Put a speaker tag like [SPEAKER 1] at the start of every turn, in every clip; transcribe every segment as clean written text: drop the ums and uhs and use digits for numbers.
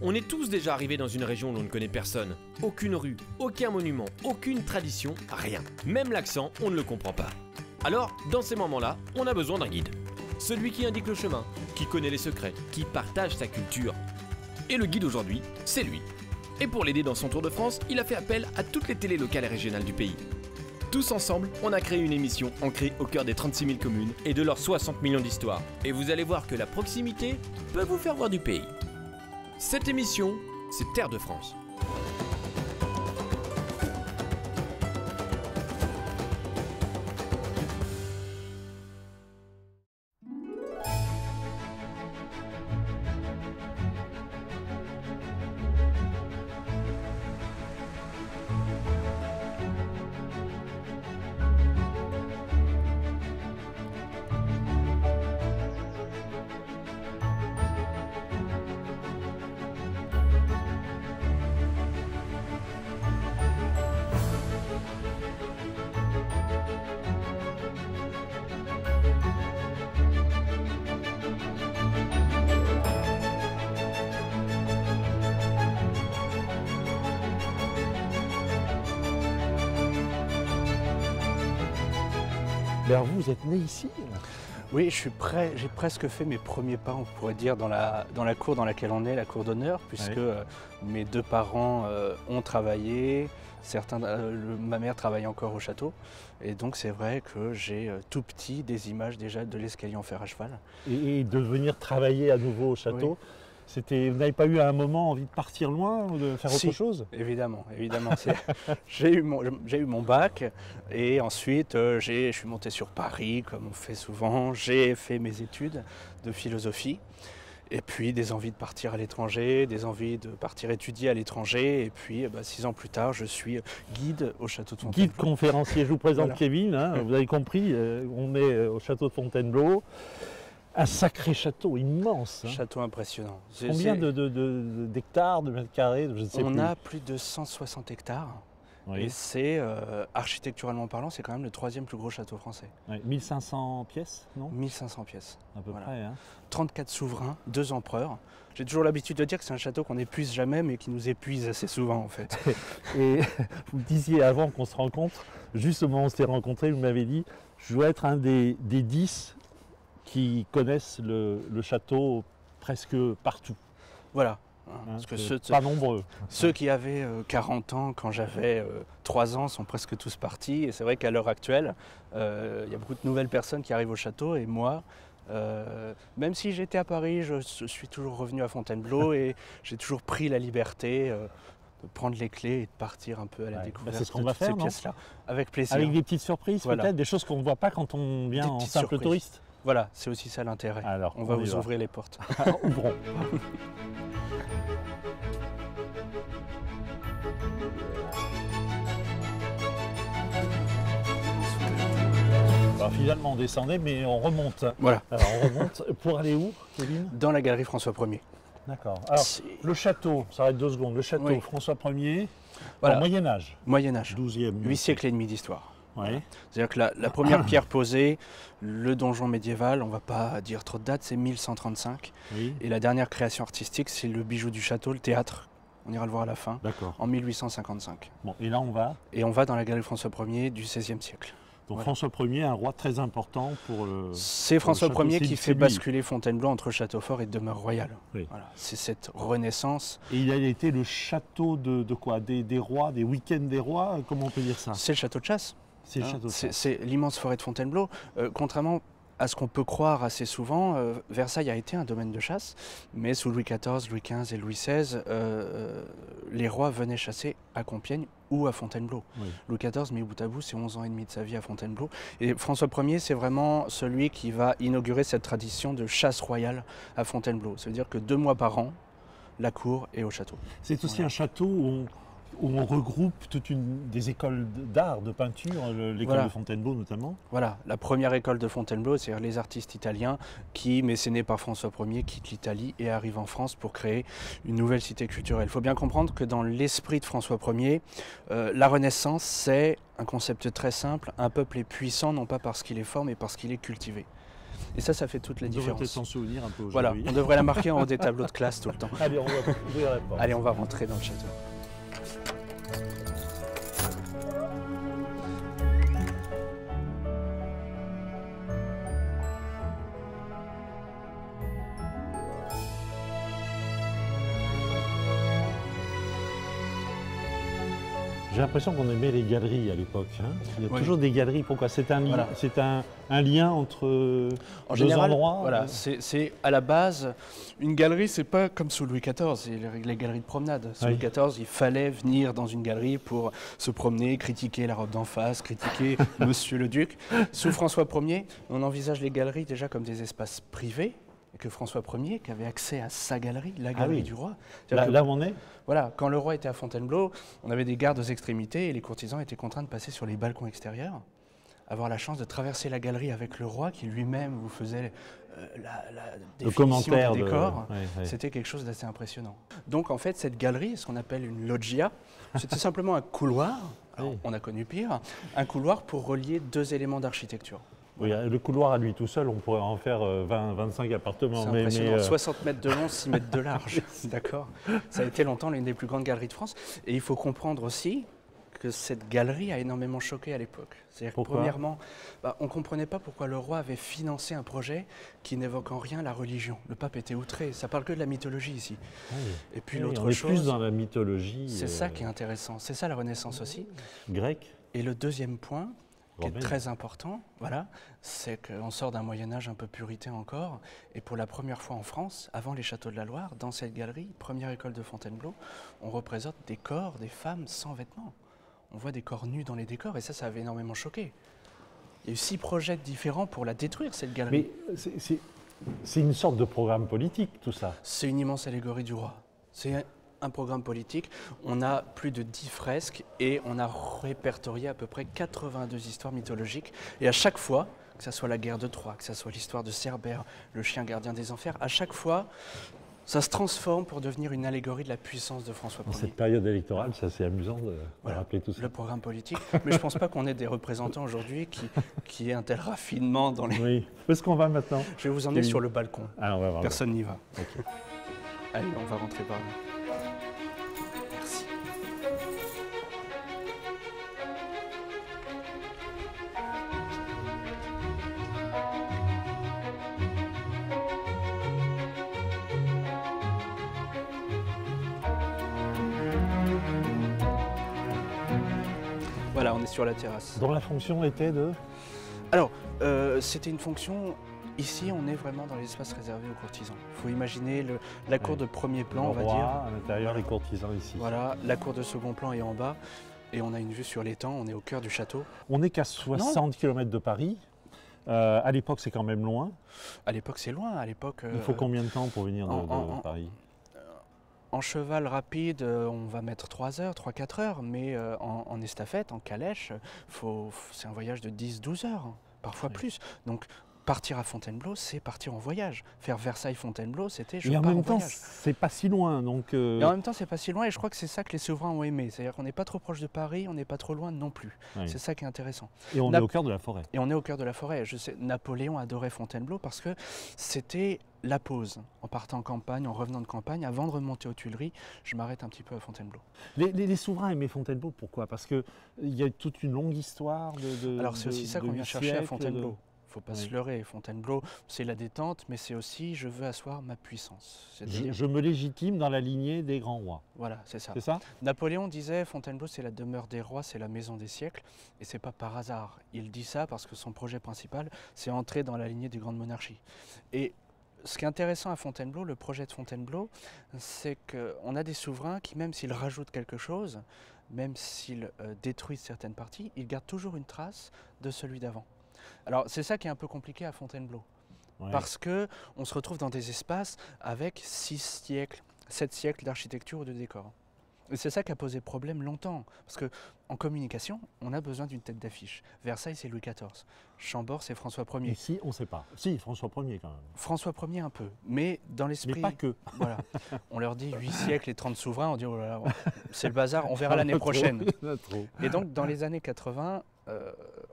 [SPEAKER 1] On est tous déjà arrivés dans une région où l'on ne connaît personne. Aucune rue, aucun monument, aucune tradition, rien. Même l'accent, on ne le comprend pas. Alors, dans ces moments-là, on a besoin d'un guide. Celui qui indique le chemin, qui connaît les secrets, qui partage sa culture. Et le guide aujourd'hui, c'est lui. Et pour l'aider dans son tour de France, il a fait appel à toutes les télés locales et régionales du pays. Tous ensemble, on a créé une émission ancrée au cœur des 36 000 communes et de leurs 60 millions d'histoires. Et vous allez voir que la proximité peut vous faire voir du pays. Cette émission, c'est Terre de France.
[SPEAKER 2] Alors vous êtes né ici?
[SPEAKER 3] Oui, j'ai presque fait mes premiers pas, on pourrait dire, dans la cour dans laquelle on est, la cour d'honneur, puisque mes deux parents ont travaillé, ma mère travaille encore au château, et donc c'est vrai que j'ai tout petit des images déjà de l'escalier en fer à cheval.
[SPEAKER 2] Et de venir travailler à nouveau au château, vous n'avez pas eu à un moment envie de partir loin ou de faire autre chose?
[SPEAKER 3] Évidemment. J'ai eu mon bac et ensuite je suis monté sur Paris comme on fait souvent. J'ai fait mes études de philosophie et puis des envies de partir à l'étranger, des envies de partir étudier à l'étranger. Et puis 6 ans plus tard, je suis guide au château de Fontainebleau.
[SPEAKER 2] Guide conférencier, je vous présente
[SPEAKER 3] Voilà.
[SPEAKER 2] Kevin, vous avez compris, on est au château de Fontainebleau. Un sacré château immense.
[SPEAKER 3] Château impressionnant.
[SPEAKER 2] Combien d'hectares, de mètres carrés, je ne sais plus.
[SPEAKER 3] On a plus de 160 hectares.
[SPEAKER 2] Oui.
[SPEAKER 3] Et c'est, architecturalement parlant, c'est quand même le 3e plus gros château français.
[SPEAKER 2] Oui. 1500 pièces, non?
[SPEAKER 3] 1500 pièces.
[SPEAKER 2] À peu
[SPEAKER 3] Voilà.
[SPEAKER 2] près. Hein.
[SPEAKER 3] 34 souverains, 2 empereurs. J'ai toujours l'habitude de dire que c'est un château qu'on n'épuise jamais, mais qui nous épuise assez souvent en fait.
[SPEAKER 2] Et vous me disiez avant qu'on se rencontre, juste au moment où on s'était rencontrés, vous m'avez dit, je dois être un des 10 qui connaissent le château presque partout.
[SPEAKER 3] Voilà.
[SPEAKER 2] Parce
[SPEAKER 3] que
[SPEAKER 2] pas nombreux.
[SPEAKER 3] Ceux qui avaient 40 ans quand j'avais 3 ans sont presque tous partis. Et c'est vrai qu'à l'heure actuelle, il y a beaucoup de nouvelles personnes qui arrivent au château. Et moi, même si j'étais à Paris, je suis toujours revenu à Fontainebleau et j'ai toujours pris la liberté de prendre les clés et de partir un peu à la découverte
[SPEAKER 2] c'est ce qu'on
[SPEAKER 3] de
[SPEAKER 2] va
[SPEAKER 3] toutes
[SPEAKER 2] faire,
[SPEAKER 3] ces
[SPEAKER 2] non?
[SPEAKER 3] pièces-là. Avec plaisir.
[SPEAKER 2] Avec des petites surprises
[SPEAKER 3] Voilà.
[SPEAKER 2] peut-être, des choses qu'on ne voit pas quand on vient
[SPEAKER 3] Des
[SPEAKER 2] en
[SPEAKER 3] petites
[SPEAKER 2] simple
[SPEAKER 3] surprises.
[SPEAKER 2] touriste.
[SPEAKER 3] Voilà, c'est aussi ça l'intérêt.
[SPEAKER 2] Alors,
[SPEAKER 3] on va
[SPEAKER 2] y
[SPEAKER 3] vous
[SPEAKER 2] va.
[SPEAKER 3] ouvrir les portes.
[SPEAKER 2] Ouvrons. Alors finalement on descendait mais on remonte.
[SPEAKER 3] Voilà.
[SPEAKER 2] Alors on remonte pour aller où, Kevin?
[SPEAKER 3] Dans la galerie François Ier.
[SPEAKER 2] D'accord. Alors
[SPEAKER 3] C'est-
[SPEAKER 2] le château, ça arrête 2 secondes, le château
[SPEAKER 3] Oui.
[SPEAKER 2] François Ier,
[SPEAKER 3] Voilà.
[SPEAKER 2] au Moyen-Âge,
[SPEAKER 3] Moyen-Âge.
[SPEAKER 2] 12e.
[SPEAKER 3] 8 siècles et demi d'histoire.
[SPEAKER 2] Oui.
[SPEAKER 3] C'est-à-dire que la première pierre posée, le donjon médiéval, on ne va pas dire trop de dates, c'est 1135.
[SPEAKER 2] Oui.
[SPEAKER 3] Et la dernière création artistique, c'est le bijou du château, le théâtre. On ira le voir à la fin,
[SPEAKER 2] D'accord.
[SPEAKER 3] en 1855.
[SPEAKER 2] Bon, et là on va.
[SPEAKER 3] Et on va dans la galerie François Ier du XVIe siècle.
[SPEAKER 2] Donc
[SPEAKER 3] Voilà.
[SPEAKER 2] François Ier, un roi très important pour le.
[SPEAKER 3] C'est François
[SPEAKER 2] château,
[SPEAKER 3] Ier
[SPEAKER 2] c'est-
[SPEAKER 3] qui
[SPEAKER 2] c'est
[SPEAKER 3] fait
[SPEAKER 2] lui.
[SPEAKER 3] basculer Fontainebleau entre Châteaufort et demeure royale.
[SPEAKER 2] Oui.
[SPEAKER 3] Voilà. C'est cette renaissance.
[SPEAKER 2] Et il a été le château de quoi? Des rois, des week-ends des rois, comment on peut dire ça?
[SPEAKER 3] C'est le château de chasse.
[SPEAKER 2] C'est le
[SPEAKER 3] Hein,
[SPEAKER 2] château de chasse.
[SPEAKER 3] c'est l'immense forêt de Fontainebleau. Contrairement à ce qu'on peut croire assez souvent, Versailles a été un domaine de chasse, mais sous Louis XIV, Louis XV et Louis XVI, les rois venaient chasser à Compiègne ou à Fontainebleau.
[SPEAKER 2] Oui.
[SPEAKER 3] Louis XIV, mis bout à bout, c'est 11 ans et demi de sa vie à Fontainebleau. Et François Ier, c'est vraiment celui qui va inaugurer cette tradition de chasse royale à Fontainebleau. Ça veut dire que 2 mois par an, la cour est au château.
[SPEAKER 2] C'est aussi
[SPEAKER 3] Voilà.
[SPEAKER 2] un château où on regroupe des écoles d'art, de peinture, l'école
[SPEAKER 3] Voilà.
[SPEAKER 2] de Fontainebleau notamment.
[SPEAKER 3] Voilà, la première école de Fontainebleau, c'est-à-dire les artistes italiens qui, mécénés par François Ier, quittent l'Italie et arrivent en France pour créer une nouvelle cité culturelle. Il faut bien comprendre que dans l'esprit de François Ier, la Renaissance, c'est un concept très simple. Un peuple est puissant non pas parce qu'il est fort, mais parce qu'il est cultivé. Et ça fait toute la
[SPEAKER 2] On devrait peut-être
[SPEAKER 3] différence.
[SPEAKER 2] s'en souvenir un peu
[SPEAKER 3] Voilà,
[SPEAKER 2] aujourd'hui.
[SPEAKER 3] on devrait la marquer en haut des tableaux de classe tout le temps.
[SPEAKER 2] Allez, on va ouvrir la porte.
[SPEAKER 3] Allez, on va rentrer dans le château.
[SPEAKER 2] J'ai l'impression qu'on aimait les galeries à l'époque. Hein. Il y a
[SPEAKER 3] Oui.
[SPEAKER 2] toujours des galeries. Pourquoi? C'est un,
[SPEAKER 3] Voilà.
[SPEAKER 2] un lien entre
[SPEAKER 3] En
[SPEAKER 2] deux
[SPEAKER 3] général,
[SPEAKER 2] endroits.
[SPEAKER 3] voilà, c'est à la base, une galerie, c'est pas comme sous Louis XIV, c'est les galeries de promenade. Sous
[SPEAKER 2] Oui.
[SPEAKER 3] Louis XIV, il fallait venir dans une galerie pour se promener, critiquer la robe d'en face, critiquer Monsieur le Duc. Sous François Ier, on envisage les galeries déjà comme des espaces privés, et que François Ier, qui avait accès à sa galerie, la galerie
[SPEAKER 2] oui.
[SPEAKER 3] du roi.
[SPEAKER 2] Là,
[SPEAKER 3] Que,
[SPEAKER 2] là où on est.
[SPEAKER 3] voilà, quand le roi était à Fontainebleau, on avait des gardes aux extrémités et les courtisans étaient contraints de passer sur les balcons extérieurs, avoir la chance de traverser la galerie avec le roi qui lui-même vous faisait la
[SPEAKER 2] Le
[SPEAKER 3] définition
[SPEAKER 2] commentaire
[SPEAKER 3] des décors.
[SPEAKER 2] Ouais, ouais.
[SPEAKER 3] C'était quelque chose d'assez impressionnant. Donc en fait, cette galerie, ce qu'on appelle une loggia, c'était simplement un couloir, alors,
[SPEAKER 2] Oui.
[SPEAKER 3] on a connu pire, un couloir pour relier deux éléments d'architecture.
[SPEAKER 2] Oui, le couloir à lui tout seul, on pourrait en faire 20-25 appartements.
[SPEAKER 3] C'est
[SPEAKER 2] mais,
[SPEAKER 3] impressionnant, 60 mètres de long, 6 mètres de large. D'accord. Ça a été longtemps l'une des plus grandes galeries de France. Et il faut comprendre aussi que cette galerie a énormément choqué à l'époque. C'est-à-dire que
[SPEAKER 2] Pourquoi?
[SPEAKER 3] premièrement, on ne comprenait pas pourquoi le roi avait financé un projet qui n'évoque en rien la religion. Le pape était outré, ça parle que de la mythologie ici.
[SPEAKER 2] Oui.
[SPEAKER 3] Et puis
[SPEAKER 2] Oui,
[SPEAKER 3] l'autre
[SPEAKER 2] on est
[SPEAKER 3] chose,
[SPEAKER 2] plus dans la mythologie
[SPEAKER 3] c'est ça qui est intéressant, c'est ça la Renaissance aussi.
[SPEAKER 2] grecque.
[SPEAKER 3] Et le deuxième point, qui est
[SPEAKER 2] romaine.
[SPEAKER 3] très important, voilà, c'est qu'on sort d'un Moyen-Âge un peu puritain encore, et pour la première fois en France, avant les châteaux de la Loire, dans cette galerie, première école de Fontainebleau, on représente des corps, des femmes sans vêtements. On voit des corps nus dans les décors, et ça avait énormément choqué. Il y a eu 6 projets différents pour la détruire, cette galerie.
[SPEAKER 2] Mais c'est une sorte de programme politique, tout ça.
[SPEAKER 3] C'est une immense allégorie du roi. C'est un programme politique. On a plus de 10 fresques et on a répertorié à peu près 82 histoires mythologiques. Et à chaque fois, que ce soit la guerre de Troie, que ce soit l'histoire de Cerbère, le chien gardien des enfers, à chaque fois, ça se transforme pour devenir une allégorie de la puissance de François
[SPEAKER 2] Dans
[SPEAKER 3] Ier.
[SPEAKER 2] cette période électorale, c'est assez amusant de
[SPEAKER 3] Voilà,
[SPEAKER 2] rappeler tout ça.
[SPEAKER 3] le programme politique. Mais je ne pense pas qu'on ait des représentants aujourd'hui qui aient un tel raffinement dans les...
[SPEAKER 2] Oui. Où est-ce qu'on va maintenant?
[SPEAKER 3] Je vais vous emmener sur le balcon.
[SPEAKER 2] Ah, on va voir.
[SPEAKER 3] Personne n'y va.
[SPEAKER 2] Ok.
[SPEAKER 3] Allez, on va rentrer par là. Merci. Voilà, on est sur la terrasse.
[SPEAKER 2] Dont la fonction était de...
[SPEAKER 3] Alors, c'était une fonction. Ici, on est vraiment dans l'espace réservé aux courtisans. Il faut imaginer la cour
[SPEAKER 2] Oui.
[SPEAKER 3] de premier plan,
[SPEAKER 2] le
[SPEAKER 3] on va
[SPEAKER 2] roi,
[SPEAKER 3] dire.
[SPEAKER 2] à l'intérieur, les courtisans ici.
[SPEAKER 3] Voilà, la cour de second plan est en bas. Et on a une vue sur l'étang, on est au cœur du château.
[SPEAKER 2] On n'est qu'à 60 km de Paris. À l'époque, c'est quand même loin.
[SPEAKER 3] À l'époque, c'est loin. À l'époque,
[SPEAKER 2] Il faut combien de temps pour venir de
[SPEAKER 3] en-
[SPEAKER 2] Paris?
[SPEAKER 3] en cheval rapide, on va mettre 3 heures, 3-4 heures. Mais en estafette, en calèche, c'est un voyage de 10-12 heures, parfois
[SPEAKER 2] Oui.
[SPEAKER 3] plus. Donc, partir à Fontainebleau, c'est partir en voyage. Faire Versailles-Fontainebleau, c'était je
[SPEAKER 2] Et en
[SPEAKER 3] pars en
[SPEAKER 2] même temps,
[SPEAKER 3] voyage.
[SPEAKER 2] c'est pas si loin. Donc,
[SPEAKER 3] Et en même temps, c'est pas si loin et je crois que c'est ça que les souverains ont aimé. C'est-à-dire qu'on n'est pas trop proche de Paris, on n'est pas trop loin non plus.
[SPEAKER 2] oui.
[SPEAKER 3] C'est ça qui est intéressant.
[SPEAKER 2] Et on est au cœur de la forêt.
[SPEAKER 3] Et on est au cœur de la forêt. Je sais, Napoléon adorait Fontainebleau parce que c'était la pause. En partant en campagne, en revenant de campagne, avant de remonter aux Tuileries, je m'arrête un petit peu à Fontainebleau.
[SPEAKER 2] Les souverains aimaient Fontainebleau, pourquoi? Parce qu'il y a toute une longue histoire de
[SPEAKER 3] Alors c'est aussi ça qu'on vient chercher à
[SPEAKER 2] siècles,
[SPEAKER 3] Fontainebleau. Faut pas
[SPEAKER 2] Oui.
[SPEAKER 3] se leurrer. Fontainebleau, c'est la détente, mais c'est aussi je veux asseoir ma puissance.
[SPEAKER 2] Je,
[SPEAKER 3] C'est-à-dire,
[SPEAKER 2] je me légitime dans la lignée des grands rois.
[SPEAKER 3] voilà, c'est ça.
[SPEAKER 2] C'est ça?
[SPEAKER 3] Napoléon disait Fontainebleau c'est la demeure des rois, c'est la maison des siècles, et c'est pas par hasard. Il dit ça parce que son projet principal, c'est entrer dans la lignée des grandes monarchies. Et ce qui est intéressant à Fontainebleau, le projet de Fontainebleau, c'est qu'on a des souverains qui, même s'ils rajoutent quelque chose, même s'ils détruisent certaines parties, ils gardent toujours une trace de celui d'avant. Alors c'est ça qui est un peu compliqué à Fontainebleau.
[SPEAKER 2] Ouais.
[SPEAKER 3] Parce qu'on se retrouve dans des espaces avec 6 siècles, 7 siècles d'architecture ou de décor. Et c'est ça qui a posé problème longtemps. Parce qu'en communication, on a besoin d'une tête d'affiche. Versailles, c'est Louis XIV. Chambord, c'est François Ier.
[SPEAKER 2] Ici, on ne sait pas. Si, François Ier quand même.
[SPEAKER 3] François Ier un peu. Mais dans
[SPEAKER 2] Mais
[SPEAKER 3] l'esprit,
[SPEAKER 2] pas que.
[SPEAKER 3] voilà. On leur dit 8 siècles et 30 souverains. On dit, oh là là, c'est le bazar, on verra l'année prochaine.
[SPEAKER 2] Il y en a trop.
[SPEAKER 3] Et donc, dans les années 80,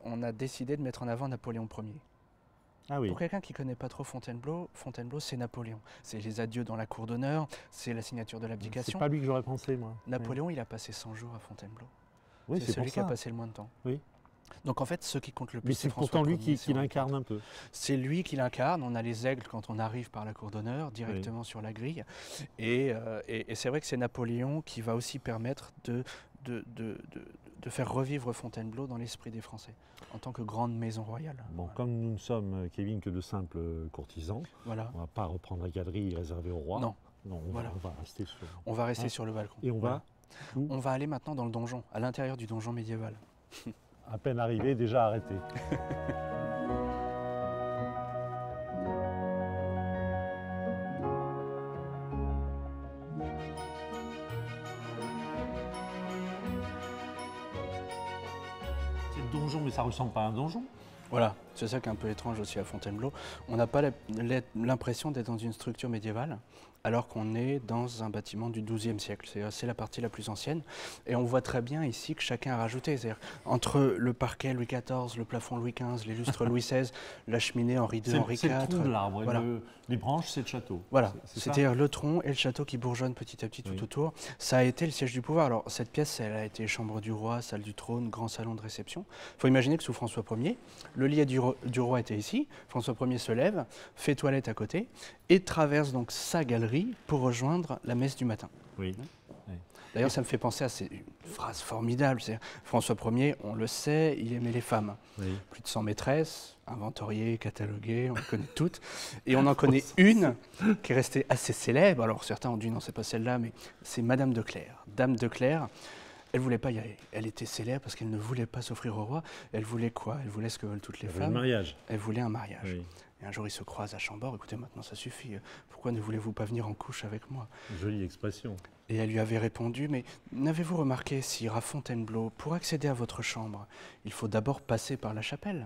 [SPEAKER 3] on a décidé de mettre en avant Napoléon Ier.
[SPEAKER 2] Ah oui.
[SPEAKER 3] Pour quelqu'un qui ne connaît pas trop Fontainebleau, Fontainebleau c'est Napoléon. C'est les adieux dans la cour d'honneur, c'est la signature de
[SPEAKER 2] C'est
[SPEAKER 3] l'abdication.
[SPEAKER 2] pas lui que j'aurais pensé, moi.
[SPEAKER 3] Napoléon, il a passé 100 jours à Fontainebleau.
[SPEAKER 2] Oui,
[SPEAKER 3] c'est
[SPEAKER 2] c'est pour
[SPEAKER 3] celui qui a
[SPEAKER 2] ça.
[SPEAKER 3] passé le moins de temps.
[SPEAKER 2] Oui.
[SPEAKER 3] Donc en fait, ce qui compte le plus,
[SPEAKER 2] Mais
[SPEAKER 3] c'est
[SPEAKER 2] c'est
[SPEAKER 3] François
[SPEAKER 2] pourtant lui
[SPEAKER 3] Ier,
[SPEAKER 2] qui l'incarne un peu.
[SPEAKER 3] C'est lui qui l'incarne. On a les aigles quand on arrive par la cour d'honneur, directement sur la grille. Et c'est vrai que c'est Napoléon qui va aussi permettre de faire revivre Fontainebleau dans l'esprit des Français, en tant que grande maison royale.
[SPEAKER 2] Bon,
[SPEAKER 3] Voilà.
[SPEAKER 2] comme nous ne sommes, Kevin, que de simples courtisans,
[SPEAKER 3] Voilà.
[SPEAKER 2] on ne va pas reprendre la galerie réservée au roi.
[SPEAKER 3] Non.
[SPEAKER 2] Non,
[SPEAKER 3] Voilà.
[SPEAKER 2] on va rester sur...
[SPEAKER 3] On va rester
[SPEAKER 2] Hein
[SPEAKER 3] sur le balcon.
[SPEAKER 2] Et on
[SPEAKER 3] Voilà.
[SPEAKER 2] va où
[SPEAKER 3] On va aller maintenant dans le donjon, à l'intérieur du donjon médiéval.
[SPEAKER 2] À peine arrivé, déjà arrêté. C'est le donjon, mais ça ressemble pas à un donjon.
[SPEAKER 3] Voilà, c'est ça qui est un peu étrange aussi à Fontainebleau. On n'a pas l'impression d'être dans une structure médiévale, alors qu'on est dans un bâtiment du XIIe siècle. C'est la partie la plus ancienne. Et on voit très bien ici que chacun a rajouté. C'est-à-dire entre le parquet Louis XIV, le plafond Louis XV, les lustres Louis XVI, la cheminée Henri II, Henri
[SPEAKER 2] C'est le
[SPEAKER 3] IV.
[SPEAKER 2] tronc de l'arbre.
[SPEAKER 3] Voilà.
[SPEAKER 2] Les branches, c'est le château.
[SPEAKER 3] Voilà,
[SPEAKER 2] C'est ça.
[SPEAKER 3] c'est-à-dire le tronc et le château qui bourgeonnent petit à petit tout
[SPEAKER 2] Oui.
[SPEAKER 3] autour. Ça a été le siège du pouvoir. Alors cette pièce, elle a été chambre du roi, salle du trône, grand salon de réception. Il faut imaginer que sous François Ier, le lit du roi était ici. François Ier se lève, fait toilette à côté et traverse donc sa galerie pour rejoindre la messe du matin.
[SPEAKER 2] Oui.
[SPEAKER 3] D'ailleurs, ça me fait penser à une phrase formidable. François Ier, on le sait, il aimait les femmes.
[SPEAKER 2] Oui.
[SPEAKER 3] Plus de 100 maîtresses, inventoriées, cataloguées, on les connaît toutes. Et on en connaît une qui est restée assez célèbre. Alors certains ont dit non, c'est pas celle-là, mais c'est Madame de Clères. Dame de Clères, elle voulait pas y aller. Elle était célèbre parce qu'elle ne voulait pas s'offrir au roi. Elle voulait quoi? Elle voulait ce que veulent toutes les
[SPEAKER 2] Le
[SPEAKER 3] femmes.
[SPEAKER 2] mariage.
[SPEAKER 3] Elle voulait un mariage.
[SPEAKER 2] Oui.
[SPEAKER 3] Et un jour, ils se croisent à Chambord. Écoutez, maintenant, ça suffit. Pourquoi ne voulez-vous pas venir en couche avec moi?
[SPEAKER 2] Jolie expression.
[SPEAKER 3] Et elle lui avait répondu, mais n'avez-vous remarqué, sire, à Fontainebleau, pour accéder à votre chambre, il faut d'abord passer par la chapelle?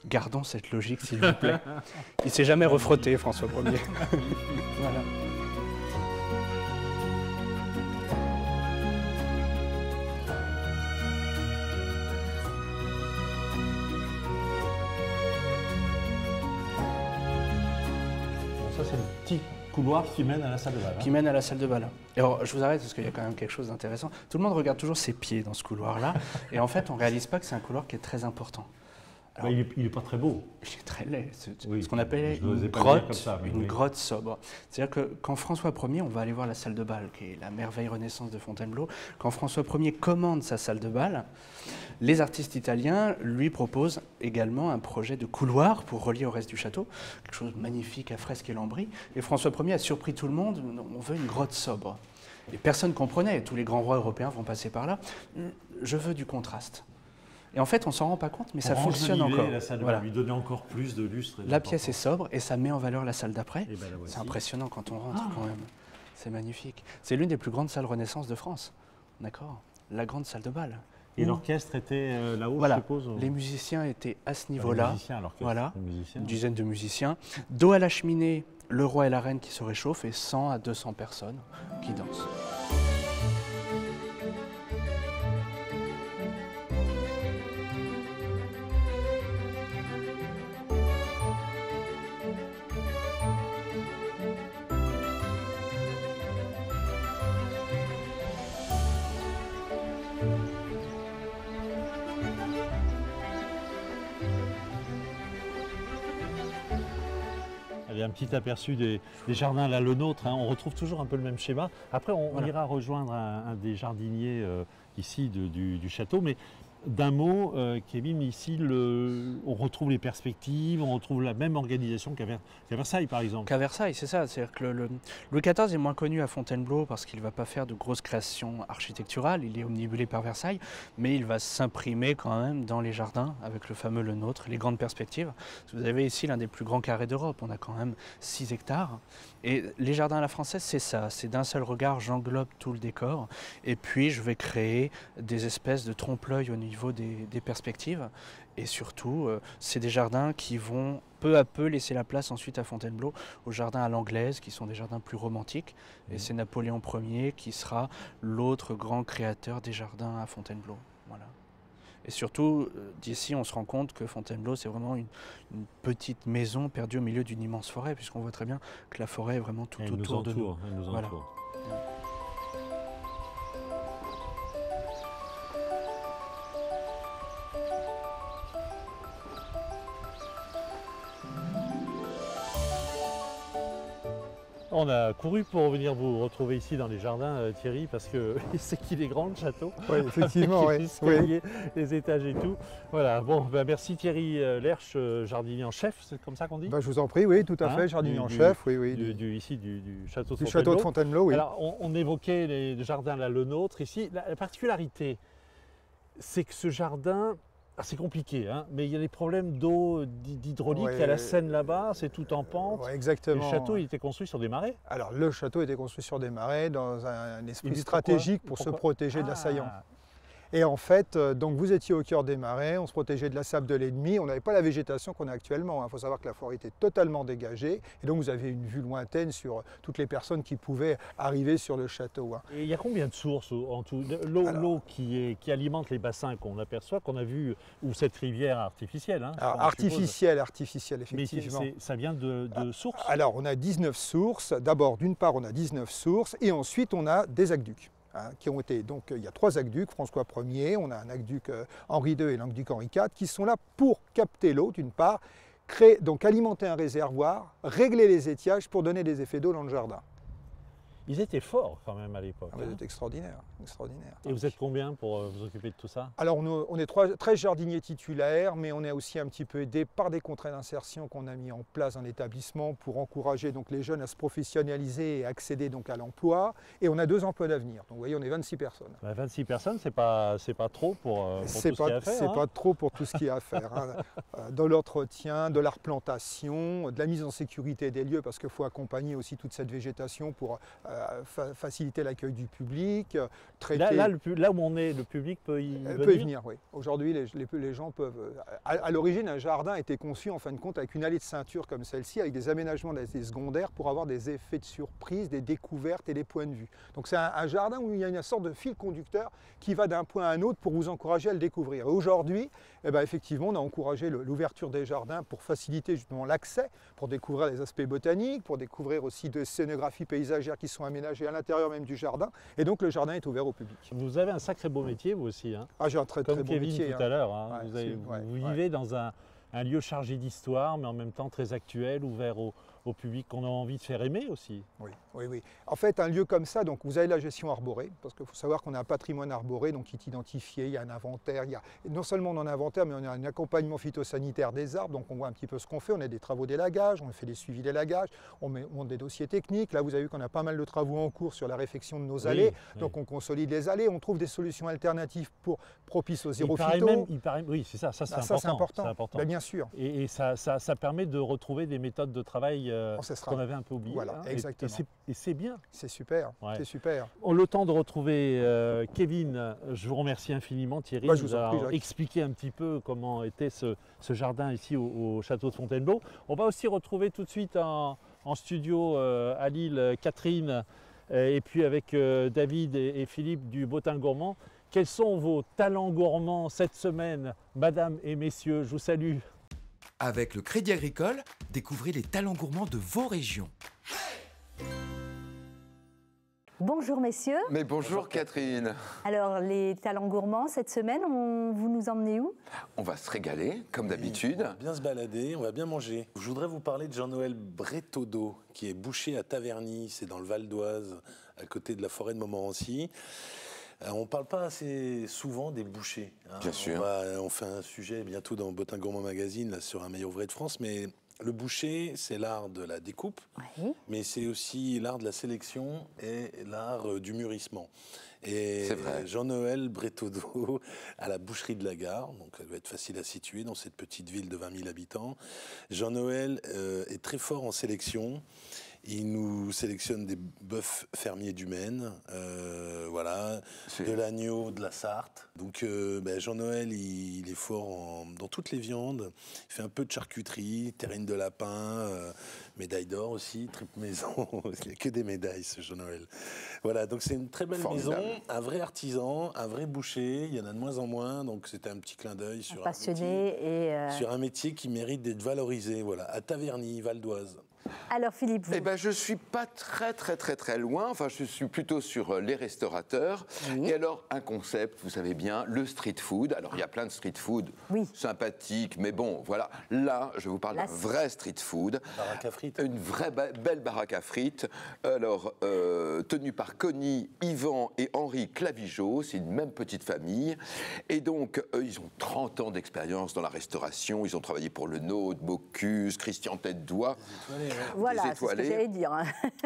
[SPEAKER 3] Gardons cette logique, s'il vous plaît. Il s'est jamais refrotté, François Ier. Voilà.
[SPEAKER 2] Bon, ça, c'est le petit couloir qui mène à la salle de bal.
[SPEAKER 3] Qui mène à la salle de bal. Et alors, je vous arrête parce qu'il y a quand même quelque chose d'intéressant. Tout le monde regarde toujours ses pieds dans ce couloir-là. Et en fait, on ne réalise pas que c'est un couloir qui est très important. Alors,
[SPEAKER 2] il est pas très beau.
[SPEAKER 3] il est très laid. C'est
[SPEAKER 2] Oui,
[SPEAKER 3] ce qu'on appelait
[SPEAKER 2] je n'osais
[SPEAKER 3] une
[SPEAKER 2] pas le dire
[SPEAKER 3] grotte,
[SPEAKER 2] comme ça, mais
[SPEAKER 3] une
[SPEAKER 2] oui.
[SPEAKER 3] grotte sobre. C'est-à-dire que quand François Ier, on va aller voir la salle de bal, qui est la merveille renaissance de Fontainebleau, quand François Ier commande sa salle de bal, les artistes italiens lui proposent également un projet de couloir pour relier au reste du château, quelque chose de magnifique à fresques et lambris. Et François Ier a surpris tout le monde, on veut une grotte sobre. Et personne ne comprenait, tous les grands rois européens vont passer par là. Je veux du contraste. Et en fait, on s'en rend pas compte, mais ça fonctionne encore.
[SPEAKER 2] La salle de
[SPEAKER 3] Voilà.
[SPEAKER 2] bal, lui donner encore plus de lustre. et
[SPEAKER 3] La pièce est
[SPEAKER 2] d'importance.
[SPEAKER 3] sobre et ça met en valeur la salle d'après.
[SPEAKER 2] Et ben, la voici.
[SPEAKER 3] C'est impressionnant quand on rentre quand même. C'est magnifique. C'est l'une des plus grandes salles Renaissance de France. D'accord? La grande salle de bal.
[SPEAKER 2] Et l'orchestre était là-haut,
[SPEAKER 3] Voilà.
[SPEAKER 2] je suppose.
[SPEAKER 3] Les musiciens étaient à ce
[SPEAKER 2] Les
[SPEAKER 3] niveau-là.
[SPEAKER 2] musiciens, l'orchestre,
[SPEAKER 3] Voilà.
[SPEAKER 2] les musiciens.
[SPEAKER 3] Une dizaine de musiciens. Dos à la cheminée, le roi et la reine qui se réchauffent et 100 à 200 personnes qui dansent.
[SPEAKER 2] Il y a un petit aperçu des jardins, là le nôtre, hein, on retrouve toujours un peu le même schéma. Après, on
[SPEAKER 3] Voilà.
[SPEAKER 2] ira rejoindre un des jardiniers ici du château, mais d'un mot, Kevin, ici, on retrouve les perspectives, on retrouve la même organisation qu'à Versailles, par exemple.
[SPEAKER 3] Qu'à Versailles, c'est ça. C'est-à-dire que Louis XIV est moins connu à Fontainebleau parce qu'il ne va pas faire de grosses créations architecturales. Il est omnibulé par Versailles, mais il va s'imprimer quand même dans les jardins avec le fameux Le Nôtre, les grandes perspectives. Vous avez ici l'un des plus grands carrés d'Europe. On a quand même 6 hectares. Et les jardins à la française, c'est ça. C'est d'un seul regard, j'englobe tout le décor. Et puis, je vais créer des espèces de trompe-l'œil au niveau des perspectives. Et surtout, c'est des jardins qui vont peu à peu laisser la place ensuite à Fontainebleau aux jardins à l'anglaise, qui sont des jardins plus romantiques. Et c'est Napoléon Ier qui sera l'autre grand créateur des jardins à Fontainebleau. Voilà. Et surtout, d'ici, on se rend compte que Fontainebleau, c'est vraiment une petite maison perdue au milieu d'une immense forêt, puisqu'on voit très bien que la forêt est vraiment tout autour de nous.
[SPEAKER 2] Elle nous
[SPEAKER 3] Voilà.
[SPEAKER 2] entoure. On a couru pour venir vous retrouver ici dans les jardins, Thierry, parce que c'est qu'il est grand le château.
[SPEAKER 4] Oui, effectivement,
[SPEAKER 2] Avec
[SPEAKER 4] oui.
[SPEAKER 2] les escaliers, les étages et tout. Voilà, bon, ben merci Thierry Lerche, jardinier en chef, c'est comme ça qu'on dit?
[SPEAKER 4] Bah, je vous en prie, oui, tout à
[SPEAKER 2] Hein,
[SPEAKER 4] fait, jardinier
[SPEAKER 2] du-
[SPEAKER 4] en
[SPEAKER 2] du-
[SPEAKER 4] chef, oui, oui.
[SPEAKER 2] Ici du château de
[SPEAKER 4] Du
[SPEAKER 2] Fontainebleau.
[SPEAKER 4] château de Fontainebleau, oui.
[SPEAKER 2] Alors, on évoquait le jardin là, le nôtre ici. La particularité, c'est que ce jardin, c'est compliqué, hein, mais il y a des problèmes d'eau, d'hydraulique. Il y a la
[SPEAKER 4] Ouais.
[SPEAKER 2] Seine là-bas, c'est tout en pente.
[SPEAKER 4] Ouais,
[SPEAKER 2] Et
[SPEAKER 4] exactement.
[SPEAKER 2] le château, il était construit sur des marais.
[SPEAKER 4] Alors, le château était construit sur des marais dans un esprit
[SPEAKER 2] mais
[SPEAKER 4] stratégique pour se
[SPEAKER 2] pourquoi
[SPEAKER 4] protéger de l'assaillant.
[SPEAKER 2] Ah,
[SPEAKER 4] Et en fait, donc vous étiez au cœur des marais, on se protégeait de la sable de l'ennemi, on n'avait pas la végétation qu'on a actuellement. Il faut savoir que la forêt était totalement dégagée, et donc vous aviez une vue lointaine sur toutes les personnes qui pouvaient arriver sur le château.
[SPEAKER 2] Et il y a combien de sources en tout? L'eau
[SPEAKER 4] Alors-
[SPEAKER 2] qui alimente les bassins qu'on aperçoit, qu'on a vu, ou cette rivière artificielle. Hein,
[SPEAKER 4] Alors,
[SPEAKER 2] on suppose.
[SPEAKER 4] artificielle,
[SPEAKER 2] Mais
[SPEAKER 4] effectivement.
[SPEAKER 2] ça vient de sources.
[SPEAKER 4] Alors, on a 19 sources. D'abord, d'une part, on a 19 sources, et ensuite, on a des aqueducs. Qui ont été, donc il y a 3 aqueducs, François Ier, on a un aqueduc Henri II et l'aqueduc Henri IV, qui sont là pour capter l'eau d'une part, créer, donc alimenter un réservoir, régler les étiages pour donner des effets d'eau dans le jardin.
[SPEAKER 2] Ils étaient forts quand même à l'époque.
[SPEAKER 4] Ah,
[SPEAKER 2] hein.
[SPEAKER 4] vous êtes extraordinaire, extraordinaire.
[SPEAKER 2] Et vous êtes combien pour vous occuper de tout ça?
[SPEAKER 4] Alors on est 13 jardiniers titulaires, mais on est aussi un petit peu aidé par des contrats d'insertion qu'on a mis en place dans l'établissement pour encourager donc les jeunes à se professionnaliser et accéder donc à l'emploi. Et on a 2 emplois d'avenir. Donc vous voyez, on est 26 personnes.
[SPEAKER 2] 26 personnes, c'est pas trop pour tout ce qu'il y a à faire.
[SPEAKER 4] C'est
[SPEAKER 2] hein.
[SPEAKER 4] pas trop pour tout ce qu'il y a à faire. De l'entretien, de la replantation, de la mise en sécurité des lieux, parce qu'il faut accompagner aussi toute cette végétation pour faciliter l'accueil du public, traiter...
[SPEAKER 2] Là où on est, le public peut y venir.
[SPEAKER 4] peut y venir, oui. Aujourd'hui, les gens peuvent... À l'origine, un jardin a été conçu, en fin de compte, avec une allée de ceinture comme celle-ci, avec des aménagements des secondaires pour avoir des effets de surprise, des découvertes et des points de vue. Donc c'est un jardin où il y a une sorte de fil conducteur qui va d'un point à un autre pour vous encourager à le découvrir. Aujourd'hui, eh ben, effectivement, on a encouragé l'ouverture des jardins pour faciliter justement l'accès, pour découvrir les aspects botaniques, pour découvrir aussi des scénographies paysagères qui sont aménagées à l'intérieur même du jardin. Et donc le jardin est ouvert au public.
[SPEAKER 2] Vous avez un sacré beau métier, vous aussi. Hein.
[SPEAKER 4] Ah, j'ai un très
[SPEAKER 2] Comme
[SPEAKER 4] très beau
[SPEAKER 2] Kevin
[SPEAKER 4] métier.
[SPEAKER 2] tout à l'heure. Hein.
[SPEAKER 4] Ouais,
[SPEAKER 2] Vous vivez dans un lieu chargé d'histoire, mais en même temps très actuel, ouvert au public qu'on a envie de faire aimer aussi.
[SPEAKER 4] Oui, oui, oui. En fait, un lieu comme ça, donc vous avez la gestion arborée, parce qu'il faut savoir qu'on a un patrimoine arboré, donc qui est identifié, il y a un inventaire, non seulement on a un inventaire, mais on a un accompagnement phytosanitaire des arbres, donc on voit un petit peu ce qu'on fait, on a des travaux d'élagage, on fait des suivis d'élagage, on monte des dossiers techniques, là vous avez vu qu'on a pas mal de travaux en cours sur la réfection de nos allées, donc on consolide les allées, on trouve des solutions alternatives propices aux zéro phyto.
[SPEAKER 2] Oui, c'est ça, c'est
[SPEAKER 4] c'est
[SPEAKER 2] important.
[SPEAKER 4] important. Ben, bien sûr.
[SPEAKER 2] Et ça permet de retrouver des méthodes de travail qu'on avait un peu oubliées.
[SPEAKER 4] Voilà,
[SPEAKER 2] hein.
[SPEAKER 4] exactement.
[SPEAKER 2] Et c'est bien.
[SPEAKER 4] C'est super,
[SPEAKER 2] Ouais.
[SPEAKER 4] c'est super.
[SPEAKER 2] On a le temps de retrouver Kevin. Je vous remercie infiniment Thierry
[SPEAKER 4] Bah,
[SPEAKER 2] de
[SPEAKER 4] je
[SPEAKER 2] nous
[SPEAKER 4] vous en prie,
[SPEAKER 2] avoir
[SPEAKER 4] Jacques.
[SPEAKER 2] expliqué un petit peu comment était ce jardin ici au château de Fontainebleau. On va aussi retrouver tout de suite en studio à Lille Catherine et puis avec David et Philippe du Bottin Gourmand. Quels sont vos talents gourmands cette semaine, mesdames et messieurs? Je vous salue.
[SPEAKER 5] Avec le Crédit Agricole, découvrez les talents gourmands de vos régions.
[SPEAKER 6] Bonjour messieurs.
[SPEAKER 7] Mais bonjour Catherine.
[SPEAKER 6] Alors les talents gourmands cette semaine, vous nous emmenez où?
[SPEAKER 7] On va se régaler comme d'habitude.
[SPEAKER 8] On va bien se balader, on va bien manger. Je voudrais vous parler de Jean-Noël Brétaudeau, qui est boucher à Taverny, c'est dans le Val d'Oise, à côté de la forêt de Montmorency. On ne parle pas assez souvent des bouchers. Hein.
[SPEAKER 7] Bien sûr.
[SPEAKER 8] On fait un sujet bientôt dans Bottin Gourmand Magazine là, sur un meilleur ouvrier de France, mais le boucher, c'est l'art de la découpe,
[SPEAKER 6] Oui.
[SPEAKER 8] mais c'est aussi l'art de la sélection et l'art du mûrissement. Et
[SPEAKER 7] C'est vrai.
[SPEAKER 8] Jean-Noël Brétaudeau à la boucherie de la Gare, donc elle va être facile à situer dans cette petite ville de 20 000 habitants. Jean-Noël est très fort en sélection. Il nous sélectionne des bœufs fermiers du Maine, voilà, de l'agneau, de la Sarthe. Donc Jean-Noël, il est fort dans toutes les viandes. Il fait un peu de charcuterie, terrine de lapin, médaille d'or aussi, triple maison. Il n'y a que des médailles, ce Jean-Noël. Voilà, donc c'est une très belle maison, un vrai artisan, un vrai boucher. Il y en a de moins en moins, donc c'était un petit clin d'œil sur sur un métier qui mérite d'être valorisé. Voilà, à Taverny, Val d'Oise.
[SPEAKER 6] Alors Philippe, vous...
[SPEAKER 7] Eh ben, je suis pas très loin. Enfin, je suis plutôt sur les restaurateurs. Et alors, un concept, vous savez bien, le street food. Alors, il y a plein de street food sympathiques, mais bon, voilà. Là, je vous parle d'un vrai street food.
[SPEAKER 8] Baraque à frites.
[SPEAKER 7] Une vraie belle baraque à frites. Alors, tenue par Connie, Yvan et Henri Clavigeau. C'est une même petite famille. Et donc, ils ont 30 ans d'expérience dans la restauration. Ils ont travaillé pour Le Nôtre, Bocuse, Christian Tête-Doigt.
[SPEAKER 6] Voilà, c'est ce que j'allais dire.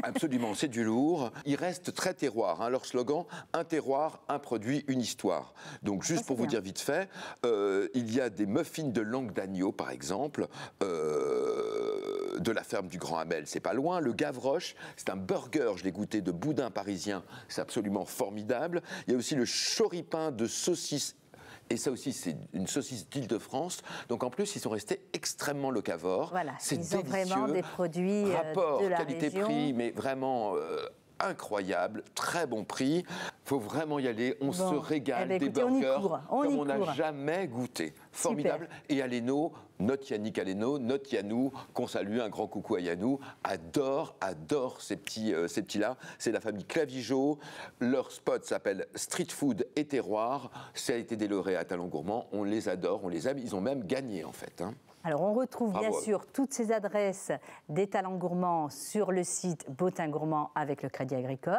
[SPEAKER 7] Absolument, c'est du lourd. Ils restent très terroirs. Hein. Leur slogan, un terroir, un produit, une histoire. Donc, juste pour vous dire vite fait, il y a des muffins de langue d'agneau, par exemple, de la ferme du Grand Hamel, c'est pas loin. Le Gavroche, c'est un burger, je l'ai goûté, de boudin parisien. C'est absolument formidable. Il y a aussi le choripin de saucisse. Et ça aussi, c'est une saucisse d'Île-de-France. Donc en plus, ils sont restés extrêmement locavores.
[SPEAKER 6] Voilà,
[SPEAKER 7] c'est
[SPEAKER 6] ils ont vraiment des produits
[SPEAKER 7] rapport
[SPEAKER 6] de la
[SPEAKER 7] qualité-prix, mais vraiment incroyable, très bon prix. Il faut vraiment y aller. On se régale des burgers comme on n'a jamais goûté. Formidable. Super. Et Aleno, notre Yannick Aleno, notre Yannou, qu'on salue, un grand coucou à Yannou, adore ces petits-là. C'est la famille Clavigeau. Leur spot s'appelle Street Food et Terroir. Ça a été des lauréats à Talent Gourmand. On les adore, on les aime. Ils ont même gagné, en fait. Hein.
[SPEAKER 6] Alors, on retrouve bien sûr toutes ces adresses des Talents Gourmands sur le site Bottin Gourmand avec le Crédit Agricole.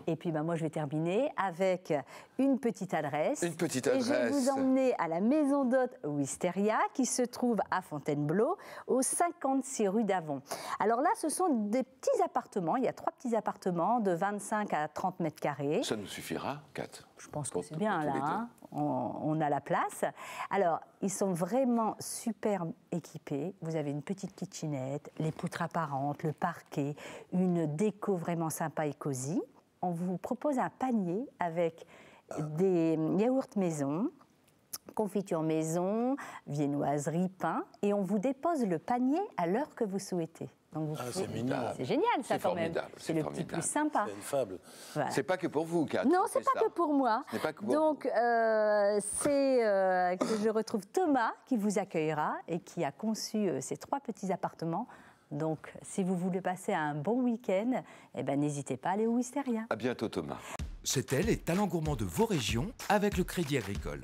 [SPEAKER 6] Et puis, moi, je vais terminer avec une petite adresse.
[SPEAKER 7] Une petite adresse.
[SPEAKER 6] Et je vais vous emmener à la maison d'hôte Wisteria qui se trouve à Fontainebleau, au 56 rue d'Avon. Alors là, ce sont des petits appartements. Il y a 3 petits appartements de 25 à 30 mètres carrés.
[SPEAKER 7] Ça nous suffira, 4.
[SPEAKER 6] Je pense que c'est bien là, hein. On a la place. Alors, ils sont vraiment super équipés. Vous avez une petite kitchenette, les poutres apparentes, le parquet, une déco vraiment sympa et cosy. On vous propose un panier avec des yaourts maison, confiture maison, viennoiserie, pain, et on vous dépose le panier à l'heure que vous souhaitez.
[SPEAKER 8] C'est mignon.
[SPEAKER 6] C'est génial, ça, quand même. C'est le petit plus sympa.
[SPEAKER 8] C'est une fable.
[SPEAKER 6] Voilà.
[SPEAKER 7] C'est pas que pour vous, Kat.
[SPEAKER 6] Non, c'est pas que pour moi.
[SPEAKER 7] Pas que pour
[SPEAKER 6] Donc, c'est que je retrouve Thomas qui vous accueillera et qui a conçu ces 3 petits appartements. Donc, si vous voulez passer un bon week-end, n'hésitez pas à aller au Wisteria.
[SPEAKER 7] À bientôt, Thomas.
[SPEAKER 5] C'était les Talents Gourmands de vos régions avec le Crédit Agricole.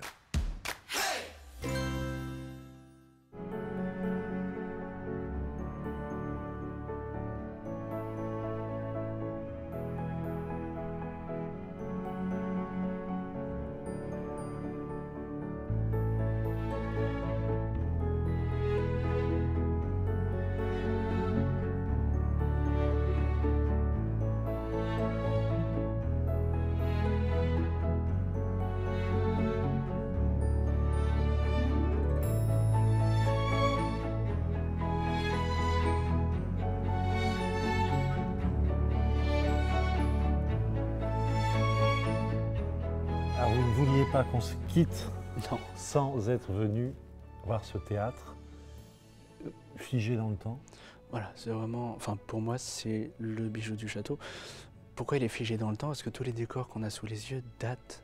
[SPEAKER 2] Vous ne vouliez pas qu'on se quitte sans être venu voir ce théâtre figé dans le temps?
[SPEAKER 3] Voilà, c'est vraiment, pour moi, c'est le bijou du château. Pourquoi il est figé dans le temps? Parce que tous les décors qu'on a sous les yeux datent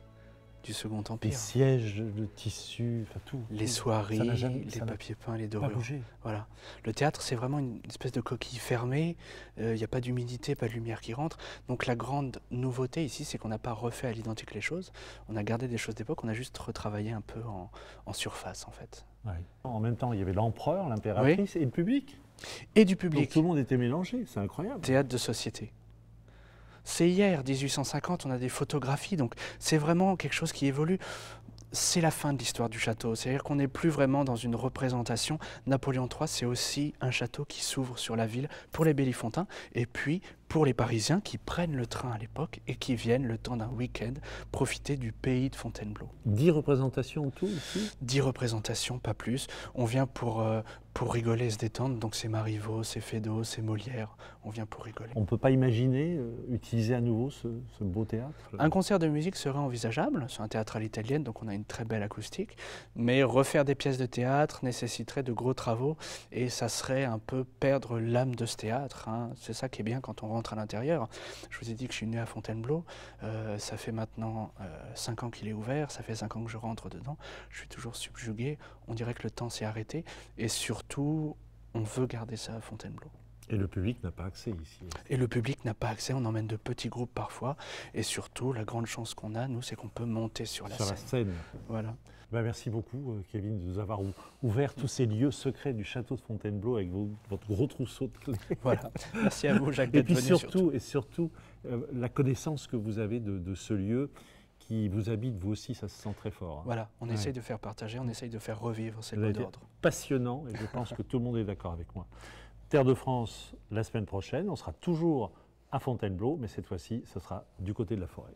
[SPEAKER 3] du Second Empire.
[SPEAKER 2] Les sièges, le tissu, tout.
[SPEAKER 3] Les soieries, les papiers peints, les dorures. Voilà. Le théâtre, c'est vraiment une espèce de coquille fermée. Il n'y a pas d'humidité, pas de lumière qui rentre. Donc la grande nouveauté ici, c'est qu'on n'a pas refait à l'identique les choses. On a gardé des choses d'époque, on a juste retravaillé un peu en surface, en fait.
[SPEAKER 2] Ouais. En même temps, il y avait l'empereur, l'impératrice et le public.
[SPEAKER 3] Et du public.
[SPEAKER 2] Donc tout le monde était mélangé, c'est incroyable.
[SPEAKER 3] Théâtre de société. C'est hier, 1850, on a des photographies, donc c'est vraiment quelque chose qui évolue. C'est la fin de l'histoire du château, c'est-à-dire qu'on n'est plus vraiment dans une représentation. Napoléon III, c'est aussi un château qui s'ouvre sur la ville pour les Bellifontins et puis pour pour les Parisiens qui prennent le train à l'époque et qui viennent le temps d'un week-end profiter du pays de Fontainebleau.
[SPEAKER 2] 10 représentations en tout ici?
[SPEAKER 3] 10 représentations, pas plus. On vient pour rigoler et se détendre, donc c'est Marivaux, c'est Feydeau, c'est Molière, on vient pour rigoler.
[SPEAKER 2] On ne peut pas imaginer utiliser à nouveau ce beau théâtre?
[SPEAKER 3] Un concert de musique serait envisageable, c'est un théâtre à l'italienne, donc on a une très belle acoustique, mais refaire des pièces de théâtre nécessiterait de gros travaux et ça serait un peu perdre l'âme de ce théâtre, hein. C'est ça qui est bien quand on rentre à l'intérieur. Je vous ai dit que je suis né à Fontainebleau, ça fait maintenant 5 ans qu'il est ouvert, ça fait 5 ans que je rentre dedans, je suis toujours subjugué, on dirait que le temps s'est arrêté et surtout on veut garder ça à Fontainebleau.
[SPEAKER 2] Et le public n'a pas accès ici.
[SPEAKER 3] Et le public n'a pas accès, on emmène de petits groupes parfois. Et surtout, la grande chance qu'on a, nous, c'est qu'on peut monter sur la scène. Voilà.
[SPEAKER 2] Ben, merci beaucoup, Kevin, de nous avoir ouvert tous ces lieux secrets du château de Fontainebleau avec votre gros trousseau de clés.
[SPEAKER 3] Voilà. Merci à vous, Jacques,
[SPEAKER 2] et
[SPEAKER 3] d'être
[SPEAKER 2] puis
[SPEAKER 3] venu.
[SPEAKER 2] surtout la connaissance que vous avez de ce lieu qui vous habite, vous aussi, ça se sent très fort. Hein.
[SPEAKER 3] Voilà, on essaye de faire partager, on essaye de faire revivre, c'est le mot d'ordre.
[SPEAKER 2] Passionnant, et je pense que tout le monde est d'accord avec moi. Terre de France, la semaine prochaine, on sera toujours à Fontainebleau, mais cette fois-ci, ce sera du côté de la forêt.